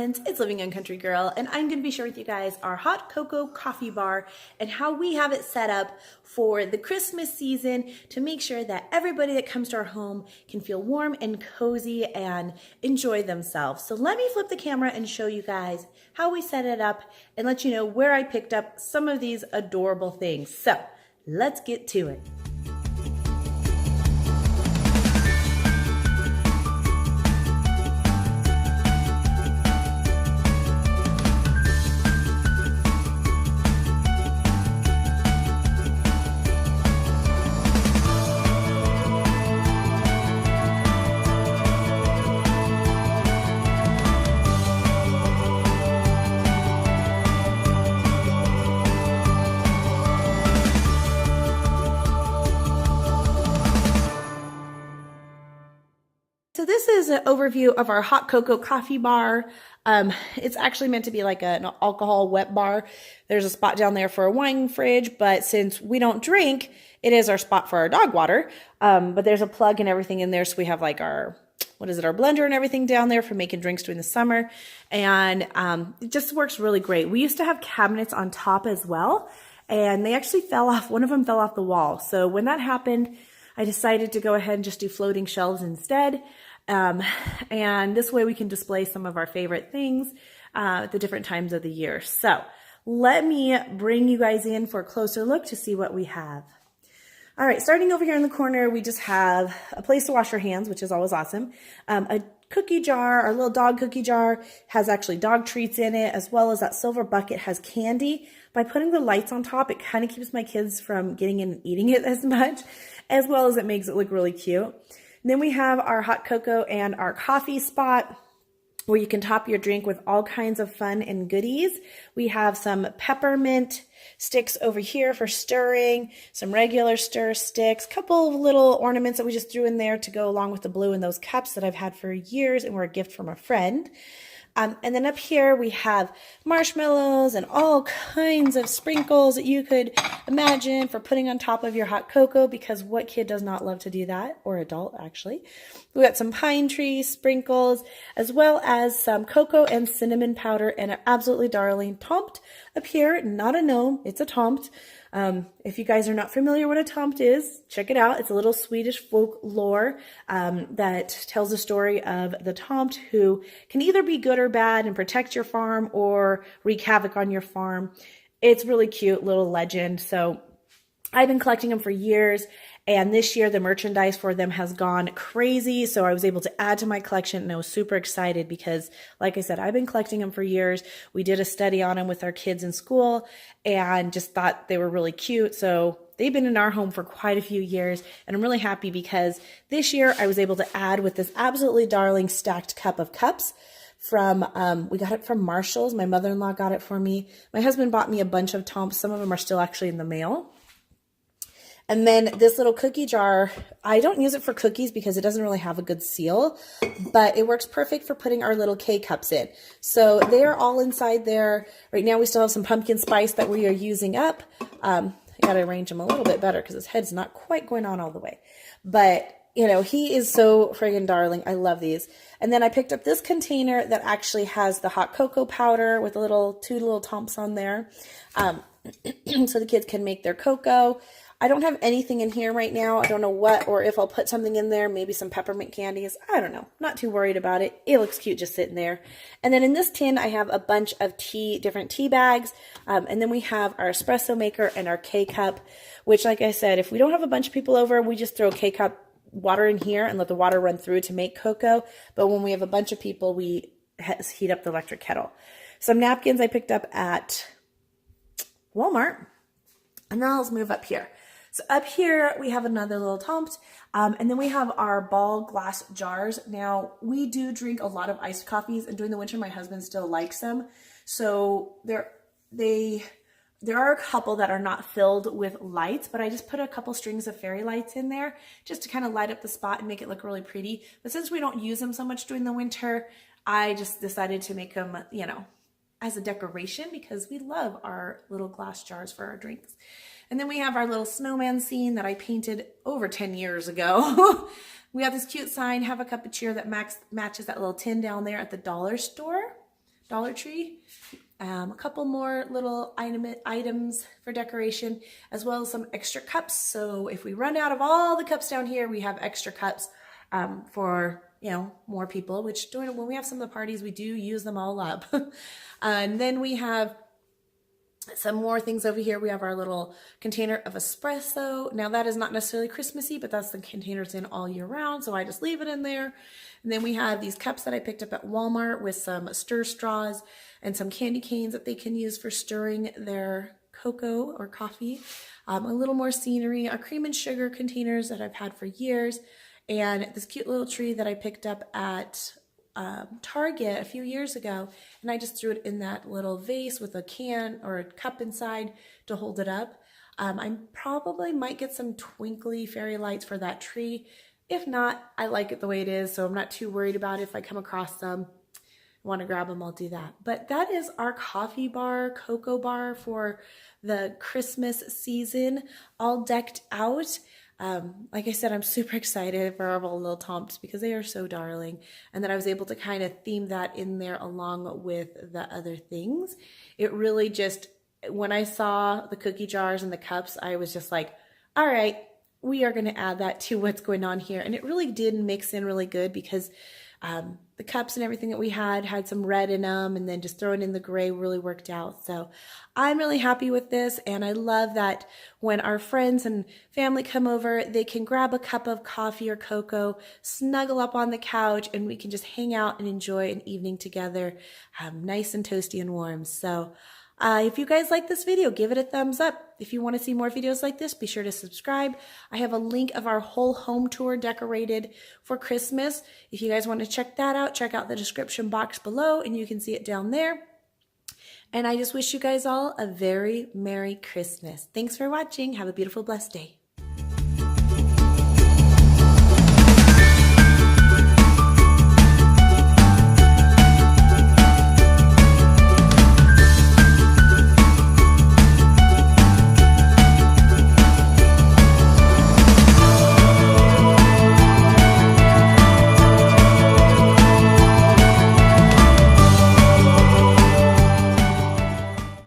friends, it's Living Young Country Girl, and I'm going to be sharing with you guys our hot cocoa coffee bar and how we have it set up for the Christmas season to make sure that everybody that comes to our home can feel warm and cozy and enjoy themselves. So let me flip the camera and show you guys how we set it up and let you know where I picked up some of these adorable things. So let's get to it. So this is an overview of our hot cocoa coffee bar. It's actually meant to be like an alcohol wet bar. There's a spot down there for a wine fridge, but since we don't drink, it is our spot for our dog water. But there's a plug and everything in there, so we have like our blender and everything down there for making drinks during the summer. And it just works really great. We used to have cabinets on top as well, and they actually fell off. One of them fell off the wall. So when that happened, I decided to go ahead and just do floating shelves instead. And this way we can display some of our favorite things at the different times of the year. So let me bring you guys in for a closer look to see what we have. All right, starting over here in the corner, we just have a place to wash your hands, which is always awesome. A cookie jar, our little dog cookie jar, has actually dog treats in it, as well as that silver bucket has candy. By putting the lights on top, it kind of keeps my kids from getting in and eating it as much, as well as it makes it look really cute. And then we have our hot cocoa and our coffee spot where you can top your drink with all kinds of fun and goodies. We have some peppermint sticks over here for stirring, some regular stir sticks, a couple of little ornaments that we just threw in there to go along with the blue in those cups that I've had for years and were a gift from a friend. And then up here we have marshmallows and all kinds of sprinkles that you could imagine for putting on top of your hot cocoa, because what kid does not love to do that, or adult actually. We got some pine tree sprinkles, as well as some cocoa and cinnamon powder and an absolutely darling tomte up here. Not a gnome, it's a tomte. If you guys are not familiar what a tomte is, check it out. It's a little Swedish folklore that tells the story of the tomte who can either be good or bad and protect your farm or wreak havoc on your farm. It's really cute little legend. So I've been collecting them for years, and this year the merchandise for them has gone crazy. So I was able to add to my collection, and I was super excited because, like I said, I've been collecting them for years. We did a study on them with our kids in school and just thought they were really cute. So they've been in our home for quite a few years, and I'm really happy because this year I was able to add with this absolutely darling stacked cup of cups from, we got it from Marshall's. My mother-in-law got it for me. My husband bought me a bunch of tomtes. Some of them are still actually in the mail. And then this little cookie jar, I don't use it for cookies because it doesn't really have a good seal, but it works perfect for putting our little K-cups in. So they are all inside there. Right now we still have some pumpkin spice that we are using up. I got to arrange him a little bit better because his head's not quite going on all the way. But, you know, he is so friggin' darling. I love these. And then I picked up this container that actually has the hot cocoa powder with two little tomtes on there. So the kids can make their cocoa. I don't have anything in here right now. I don't know what, or if I'll put something in there, maybe some peppermint candies. I don't know. Not too worried about it. It looks cute just sitting there. And then in this tin, I have a bunch of different tea bags. And then we have our espresso maker and our K-cup, which, like I said, if we don't have a bunch of people over, we just throw K-cup water in here and let the water run through to make cocoa. But when we have a bunch of people, we heat up the electric kettle. Some napkins I picked up at Walmart. And now let's move up here. So up here, we have another little tomte, and then we have our ball glass jars. Now, we do drink a lot of iced coffees, and during the winter, my husband still likes them. So there are a couple that are not filled with lights, but I just put a couple strings of fairy lights in there just to kind of light up the spot and make it look really pretty. But since we don't use them so much during the winter, I just decided to make them, you know, as a decoration because we love our little glass jars for our drinks. And then we have our little snowman scene that I painted over 10 years ago. We have this cute sign, have a cup of cheer, that matches that little tin down there at the dollar store. Dollar Tree. A couple more little items for decoration, as well as some extra cups. So if we run out of all the cups down here, we have extra cups for, you know, more people, which when we have some of the parties, we do use them all up. And then we have some more things over here. We have our little container of espresso. Now that is not necessarily Christmassy, but that's the containers in all year round, so I just leave it in there. And then we have these cups that I picked up at Walmart with some stir straws and some candy canes that they can use for stirring their cocoa or coffee. A little more scenery, our cream and sugar containers that I've had for years, and this cute little tree that I picked up at Target a few years ago, and I just threw it in that little vase with a can or a cup inside to hold it up. I probably might get some twinkly fairy lights for that tree. If not, I like it the way it is, so I'm not too worried about it. If I come across some, want to grab them, I'll do that. But that is our coffee bar, cocoa bar for the Christmas season, all decked out. Like I said, I'm super excited for our little tomts because they are so darling, and that I was able to kind of theme that in there along with the other things. It really just, when I saw the cookie jars and the cups, I was just like, all right, we are going to add that to what's going on here. And it really did mix in really good because the cups and everything that we had some red in them, and then just throwing in the gray really worked out. So I'm really happy with this, and I love that when our friends and family come over, they can grab a cup of coffee or cocoa, snuggle up on the couch, and we can just hang out and enjoy an evening together, nice and toasty and warm. So if you guys like this video, give it a thumbs up. If you want to see more videos like this, be sure to subscribe. I have a link of our whole home tour decorated for Christmas. If you guys want to check that out, check out the description box below, and you can see it down there. And I just wish you guys all a very Merry Christmas. Thanks for watching. Have a beautiful, blessed day.